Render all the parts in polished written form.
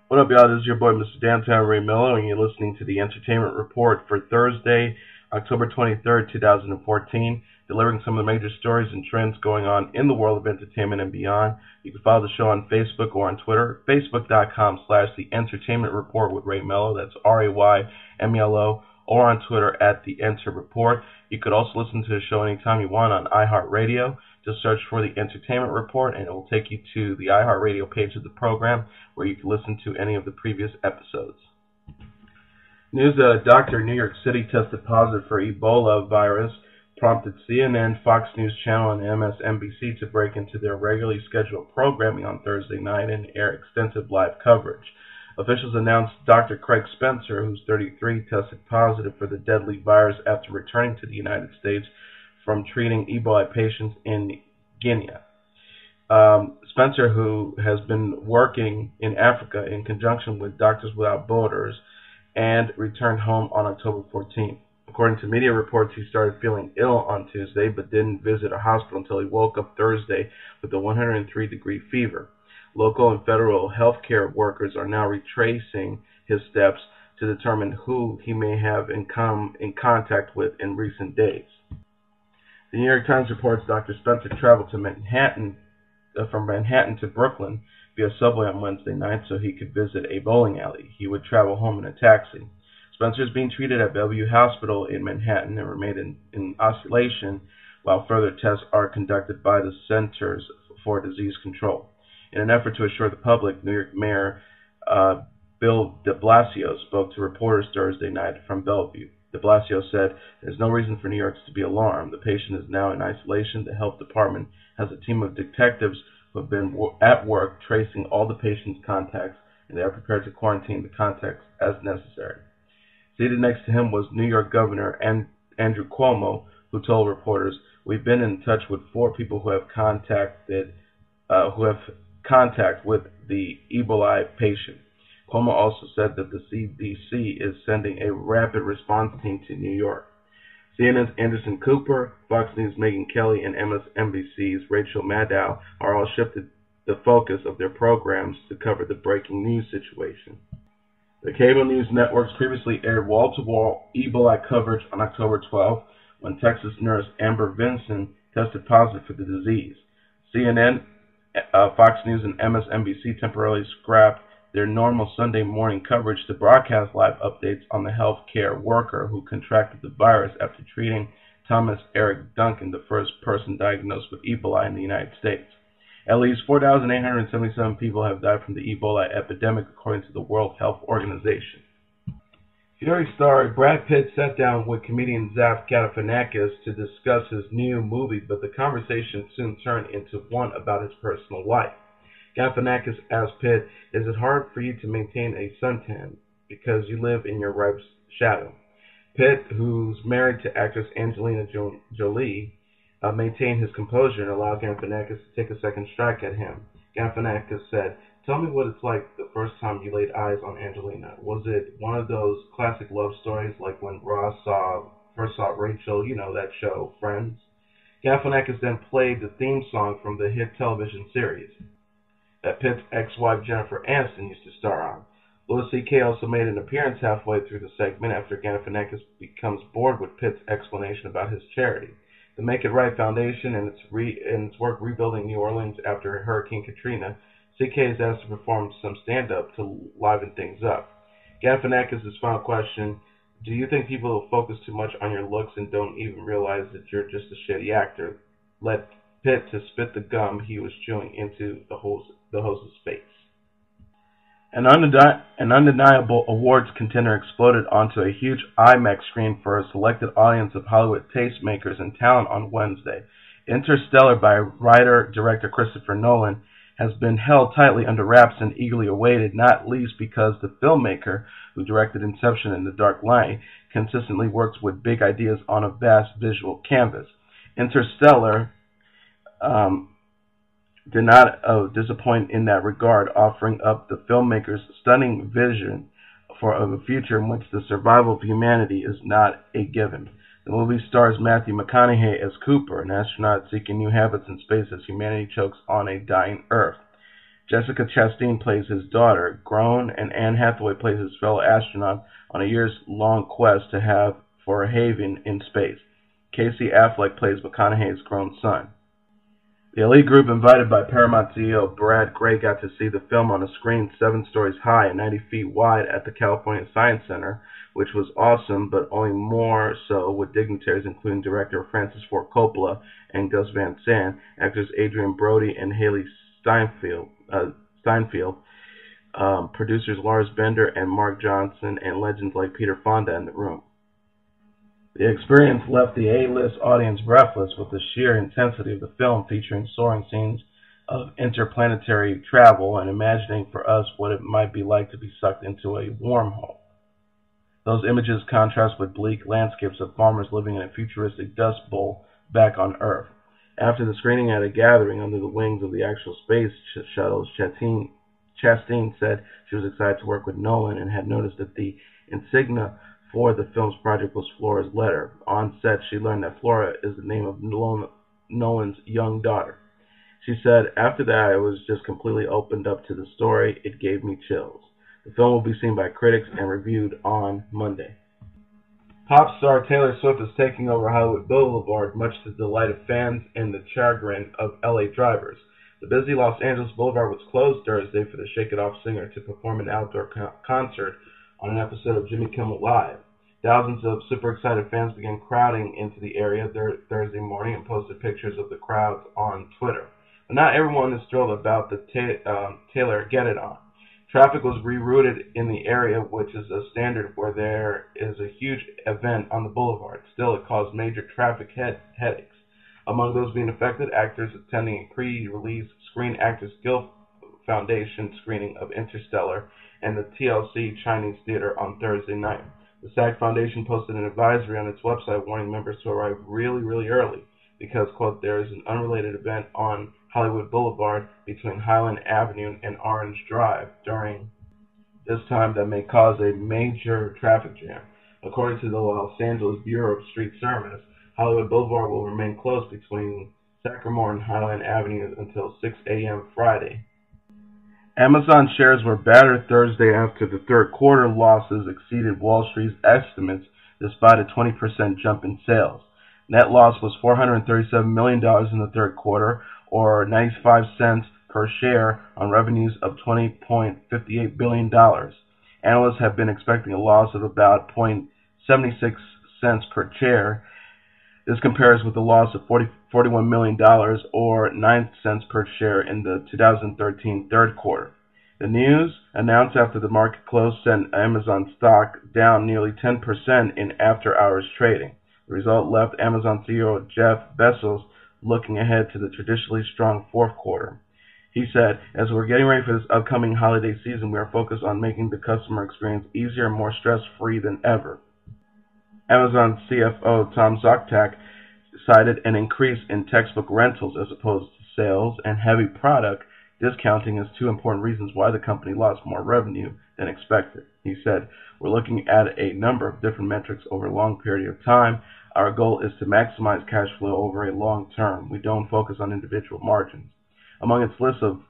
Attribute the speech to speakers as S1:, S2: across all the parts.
S1: What up, y'all? This is your boy, Mr. Downtown Ray Melo, and you're listening to the Entertainment Report for Thursday, October 23rd, 2014, delivering some of the major stories and trends going on in the world of entertainment and beyond. You can follow the show on Facebook or on Twitter, facebook.com/The Entertainment Report with Ray Melo, that's RAYMELO, or on Twitter at The Enter Report. You could also listen to the show anytime you want on iHeartRadio. Just search for The Entertainment Report, and it will take you to the iHeartRadio page of the program where you can listen to any of the previous episodes. News that a doctor in New York City tested positive for Ebola virus prompted CNN, Fox News Channel, and MSNBC to break into their regularly scheduled programming on Thursday night and air extensive live coverage. Officials announced Dr. Craig Spencer, who's 33, tested positive for the deadly virus after returning to the United States from treating Ebola patients in Guinea. Spencer, who has been working in Africa in conjunction with Doctors Without Borders, and returned home on October 14th. According to media reports, he started feeling ill on Tuesday, but didn't visit a hospital until he woke up Thursday with a 103-degree fever. Local and federal healthcare workers are now retracing his steps to determine who he may have come in contact with in recent days. The New York Times reports Dr. Spencer traveled to from Manhattan to Brooklyn via subway on Wednesday night so he could visit a bowling alley. He would travel home in a taxi. Spencer is being treated at Bellevue Hospital in Manhattan and remained in isolation while further tests are conducted by the Centers for Disease Control. In an effort to assure the public, New York Mayor Bill de Blasio spoke to reporters Thursday night from Bellevue. De Blasio said, "There's no reason for New Yorkers to be alarmed. The patient is now in isolation. The health department has a team of detectives who have been at work tracing all the patient's contacts, and they are prepared to quarantine the contacts as necessary." Seated next to him was New York Governor Andrew Cuomo, who told reporters, "We've been in touch with 4 people who have contact with the Ebola patient." Cuomo also said that the CDC is sending a rapid response team to New York. CNN's Anderson Cooper, Fox News' Megyn Kelly, and MSNBC's Rachel Maddow are all shifted the focus of their programs to cover the breaking news situation. The cable news networks previously aired wall-to-wall Ebola coverage on October 12th when Texas nurse Amber Vinson tested positive for the disease. CNN, Fox News, and MSNBC temporarily scrapped their normal Sunday morning coverage to broadcast live updates on the healthcare worker who contracted the virus after treating Thomas Eric Duncan, the first person diagnosed with Ebola in the United States. At least 4,877 people have died from the Ebola epidemic, according to the World Health Organization. Fury star Brad Pitt sat down with comedian Zaf Galifianakis to discuss his new movie, but the conversation soon turned into one about his personal life. Galifianakis asked Pitt, "Is it hard for you to maintain a suntan because you live in your wife's shadow?" Pitt, who's married to actress Angelina Jolie, maintained his composure and allowed Galifianakis to take a second strike at him. Galifianakis said, "Tell me what it's like the first time you laid eyes on Angelina. Was it one of those classic love stories like when Ross first saw Rachel, that show, Friends?" Galifianakis then played the theme song from the hit television series that Pitt's ex-wife Jennifer Aniston used to star on. Louis C.K. also made an appearance halfway through the segment after Galifianakis becomes bored with Pitt's explanation about his charity. The Make It Right Foundation and its work rebuilding New Orleans after Hurricane Katrina, C.K. is asked to perform some stand-up to liven things up. Galifianakis' final question, "Do you think people focus too much on your looks and don't even realize that you're just a shitty actor?" led Pitt to spit the gum he was chewing into the host's face. An undeniable awards contender exploded onto a huge IMAX screen for a selected audience of Hollywood tastemakers and talent on Wednesday. Interstellar by writer-director Christopher Nolan has been held tightly under wraps and eagerly awaited, not least because the filmmaker, who directed Inception and The Dark Knight, consistently works with big ideas on a vast visual canvas. Interstellar did not disappoint in that regard, offering up the filmmaker's stunning vision of a future in which the survival of humanity is not a given. The movie stars Matthew McConaughey as Cooper, an astronaut seeking new habits in space as humanity chokes on a dying Earth. Jessica Chastain plays his daughter, grown, and Anne Hathaway plays his fellow astronaut on a years-long quest to have for a haven in space. Casey Affleck plays McConaughey's grown son. The elite group invited by Paramount CEO Brad Gray got to see the film on a screen 7 stories high and 90 feet wide at the California Science Center, which was awesome, but only more so with dignitaries including director Francis Ford Coppola and Gus Van Sant, actors Adrian Brody and Haley Steinfeld, producers Lars Bender and Mark Johnson, and legends like Peter Fonda in the room. The experience left the A-list audience breathless with the sheer intensity of the film, featuring soaring scenes of interplanetary travel and imagining for us what it might be like to be sucked into a wormhole. Those images contrast with bleak landscapes of farmers living in a futuristic dust bowl back on Earth. After the screening at a gathering under the wings of the actual space shuttles, Chastain said she was excited to work with Nolan and had noticed that the insignia for the film's project was Flora's letter. On set, she learned that Flora is the name of Nolan's young daughter. She said, "After that, I was just completely opened up to the story. It gave me chills." The film will be seen by critics and reviewed on Monday. Pop star Taylor Swift is taking over Hollywood Boulevard, much to the delight of fans and the chagrin of LA drivers. The busy Los Angeles Boulevard was closed Thursday for the Shake It Off singer to perform an outdoor concert on an episode of Jimmy Kimmel Live. Thousands of super excited fans began crowding into the area Thursday morning and posted pictures of the crowds on Twitter. But not everyone is thrilled about the Taylor Get It On. Traffic was rerouted in the area, which is a standard where there is a huge event on the boulevard. Still, it caused major traffic headaches. Among those being affected, actors attending a pre-release Screen Actors Guild Foundation screening of Interstellar and the TLC Chinese Theater on Thursday night. The SAG Foundation posted an advisory on its website warning members to arrive really early because, quote, there is an unrelated event on Hollywood Boulevard between Highland Avenue and Orange Drive during this time that may cause a major traffic jam. According to the Los Angeles Bureau of Street Service, Hollywood Boulevard will remain closed between Sycamore and Highland Avenue until 6 a.m. Friday. Amazon shares were battered Thursday after the third quarter losses exceeded Wall Street's estimates despite a 20% jump in sales. Net loss was $437 million in the third quarter, or 95 cents per share on revenues of $20.58 billion. Analysts have been expecting a loss of about 0.76 cents per share. This compares with a loss of $41 million or 9 cents per share in the 2013 third quarter. The news, announced after the market close, sent Amazon stock down nearly 10% in after-hours trading. The result left Amazon CEO Jeff Bezos looking ahead to the traditionally strong fourth quarter. He said, "As we're getting ready for this upcoming holiday season, we are focused on making the customer experience easier and more stress-free than ever." Amazon CFO Tom Zoktak cited an increase in textbook rentals as opposed to sales and heavy product discounting as two important reasons why the company lost more revenue than expected. He said, "We're looking at a number of different metrics over a long period of time. Our goal is to maximize cash flow over a long term. We don't focus on individual margins." Among its list of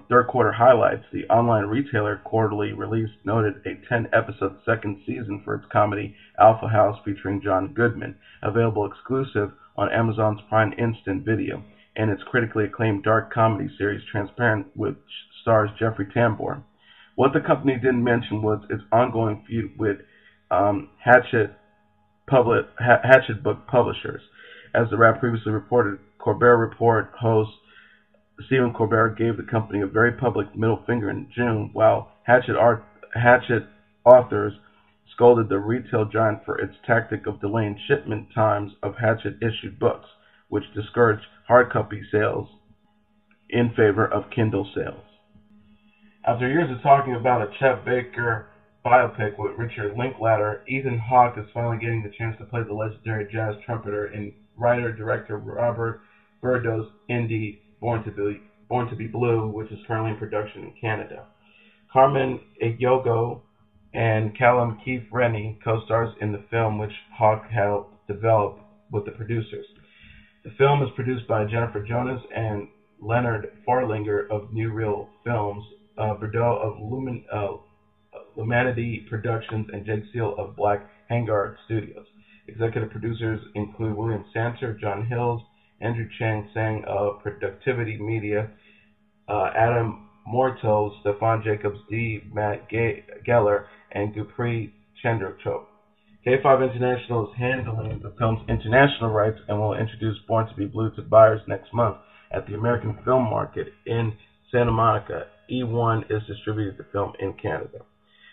S1: third quarter highlights, the online retailer quarterly release noted a 10-episode second season for its comedy Alpha House featuring John Goodman, available exclusive on Amazon's Prime Instant Video, and its critically acclaimed dark comedy series Transparent, which stars Jeffrey Tambor. What the company didn't mention was its ongoing feud with Hatchet book publishers. As the Wrap previously reported, Colbert Report host Stephen Colbert gave the company a very public middle finger in June, while Hatchet authors scolded the retail giant for its tactic of delaying shipment times of Hatchet-issued books, which discouraged hard copy sales in favor of Kindle sales. After years of talking about a Chet Baker biopic with Richard Linklater, Ethan Hawke is finally getting the chance to play the legendary jazz trumpeter in writer-director Robert Birdow's indie Born to Be Blue, which is currently in production in Canada. Carmen Ejogo and Callum Keith Rennie co-stars in the film, which Hawke helped develop with the producers. The film is produced by Jennifer Jones and Leonard Farlinger of New Reel Films, Bordeaux of Lumanity Productions, and Jake Seal of Black Hangar Studios. Executive producers include William Santer, John Hills, Andrew Chang Sang of Productivity Media, Adam Morto, Stefan Jacobs, D. Matt Geller, and Gupri Chandrachok. K5 International is handling the film's international rights and will introduce Born to be Blue to buyers next month at the American Film Market in Santa Monica. E1 is distributed the film in Canada.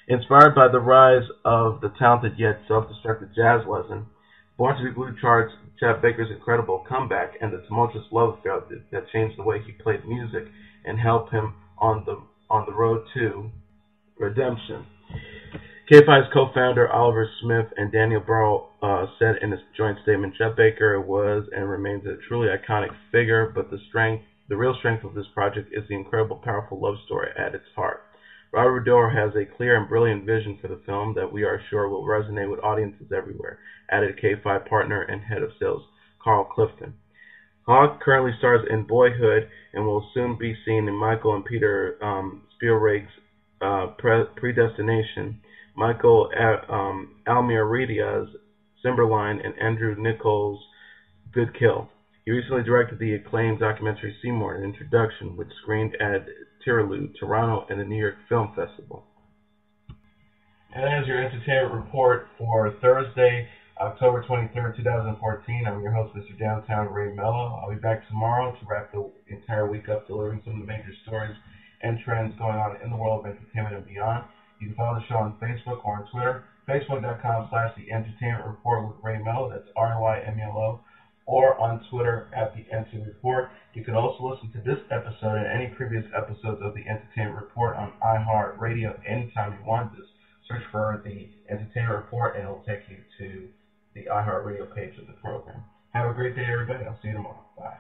S1: Inspired by the rise of the talented yet self-destructive jazz legend, Born to be Blue charts Chet Baker's incredible comeback and the tumultuous love affair that changed the way he played music and helped him on the road to redemption. K5's co-founder Oliver Smith and Daniel Burrow said in a joint statement, Chet Baker was and remains a truly iconic figure, but the real strength of this project is the incredible, powerful love story at its heart. Robert Doar has a clear and brilliant vision for the film that we are sure will resonate with audiences everywhere, added K5 partner and head of sales Carl Clifton. Hawk currently stars in Boyhood and will soon be seen in Michael and Peter Spielberg's Predestination, Michael Almeredia's Cymberline, and Andrew Nichols' Good Kill. He recently directed the acclaimed documentary Seymour, an introduction, which screened at Tirolu, Toronto, and the New York Film Festival. And that is your entertainment report for Thursday, October 23rd, 2014. I'm your host, Mr. Downtown Ray Melo. I'll be back tomorrow to wrap the entire week up, delivering some of the major stories and trends going on in the world of entertainment and beyond. You can follow the show on Facebook or on Twitter, facebook.com/The Entertainment Report with Ray Melo, that's RYMELO, or on Twitter at The Entertainment Report. You can also listen to this episode and any previous episodes of The Entertainment Report on iHeartRadio anytime you want. Just search for The Entertainment Report and it'll take you to the iHeartRadio page of the program. Have a great day, everybody. I'll see you tomorrow. Bye.